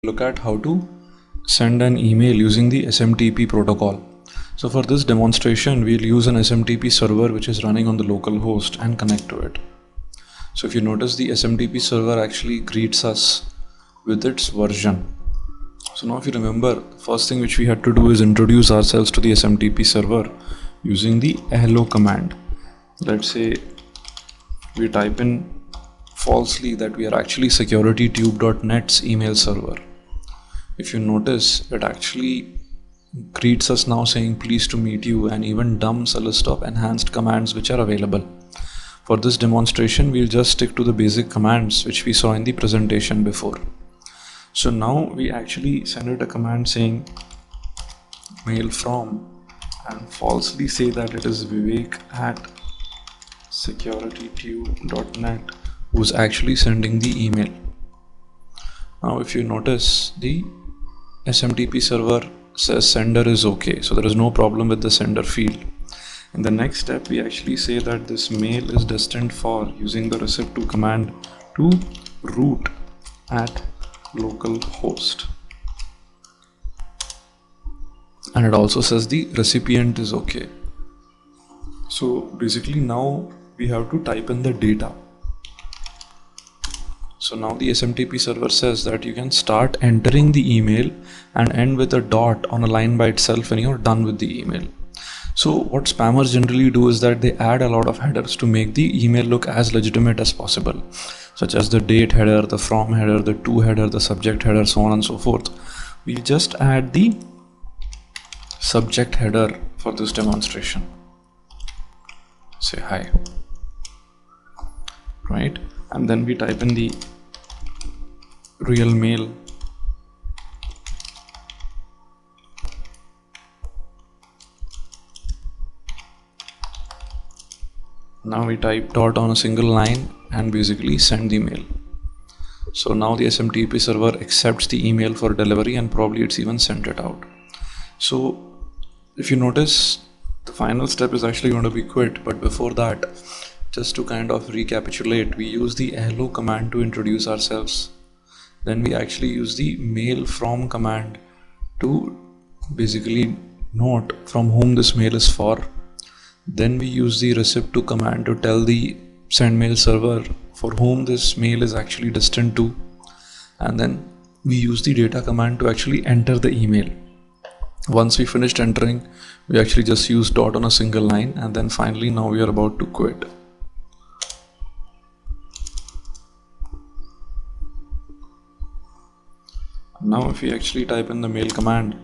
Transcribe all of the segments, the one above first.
Look at how to send an email using the SMTP protocol. So for this demonstration, we'll use an SMTP server which is running on the local host and connect to it. So if you notice, the SMTP server actually greets us with its version. So now if you remember, the first thing which we had to do is introduce ourselves to the SMTP server using the hello command. Let's say we type in falsely that we are actually securitytube.net's email server. If you notice, it actually greets us now saying pleased to meet you and even dumps a list of enhanced commands which are available. For this demonstration, we'll just stick to the basic commands which we saw in the presentation before. So now we actually send it a command saying mail from and falsely say that it is Vivek at securitytube.net who's actually sending the email. Now if you notice, the SMTP server says sender is okay, so there is no problem with the sender field. In the next step, we actually say that this mail is destined for using the receipt to command to root at localhost, and it also says the recipient is okay. So basically now we have to type in the data. So now the SMTP server says that you can start entering the email and end with a dot on a line by itself when you're done with the email. So what spammers generally do is that they add a lot of headers to make the email look as legitimate as possible, such as the date header, the from header, the to header, the subject header, so on and so forth. We'll just add the subject header for this demonstration. Say hi, right? And then we type in the real mail. Now we type dot on a single line and basically send the mail. So now the SMTP server accepts the email for delivery and probably it's even sent it out. So if you notice, the final step is actually going to be quit, but before that, just to kind of recapitulate, we use the hello command to introduce ourselves. Then we actually use the mail from command to basically note from whom this mail is for. Then we use the receipt to command to tell the send mail server for whom this mail is actually destined to. And then we use the data command to actually enter the email. Once we finished entering, we actually just use dot on a single line, and then finally now we are about to quit. Now if we actually type in the mail command,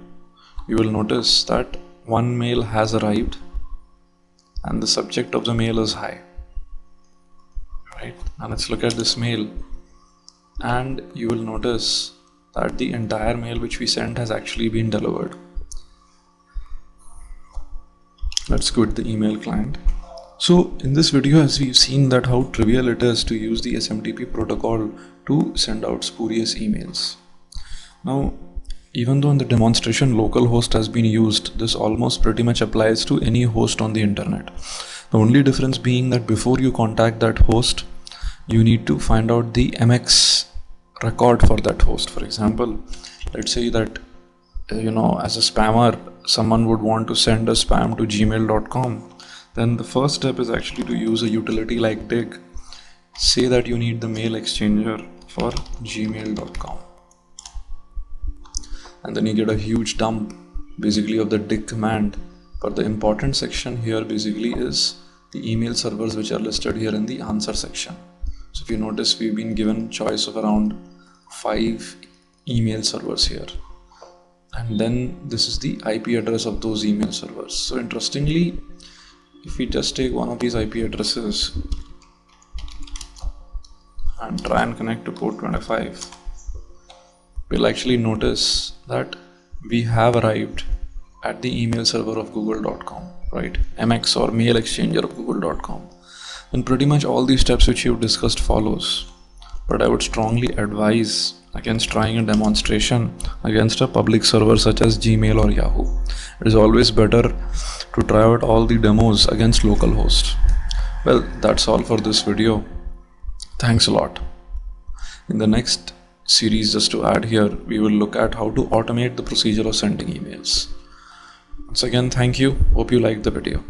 you will notice that one mail has arrived and the subject of the mail is hi, right? Now let's look at this mail, and you will notice that the entire mail which we sent has actually been delivered. Let's quit the email client. So in this video, as we've seen that how trivial it is to use the SMTP protocol to send out spurious emails. Now, even though in the demonstration localhost has been used, this almost pretty much applies to any host on the internet. The only difference being that before you contact that host, you need to find out the MX record for that host. For example, let's say that as a spammer, someone would want to send a spam to gmail.com. Then the first step is actually to use a utility like dig. Say that you need the mail exchanger for gmail.com. And then you get a huge dump basically of the dig command. But the important section here basically is the email servers which are listed here in the answer section. So if you notice, we've been given choice of around 5 email servers here. And then this is the IP address of those email servers. So interestingly, if we just take one of these IP addresses and try and connect to port 25, we'll actually notice that we have arrived at the email server of google.com, right? MX or mail exchanger of google.com. And pretty much all these steps which you've discussed follows, but I would strongly advise against trying a demonstration against a public server such as Gmail or Yahoo. It is always better to try out all the demos against localhost. Well, that's all for this video. Thanks a lot. In the next series just to add here, we will look at how to automate the procedure of sending emails. Once again, thank you. Hope you liked the video.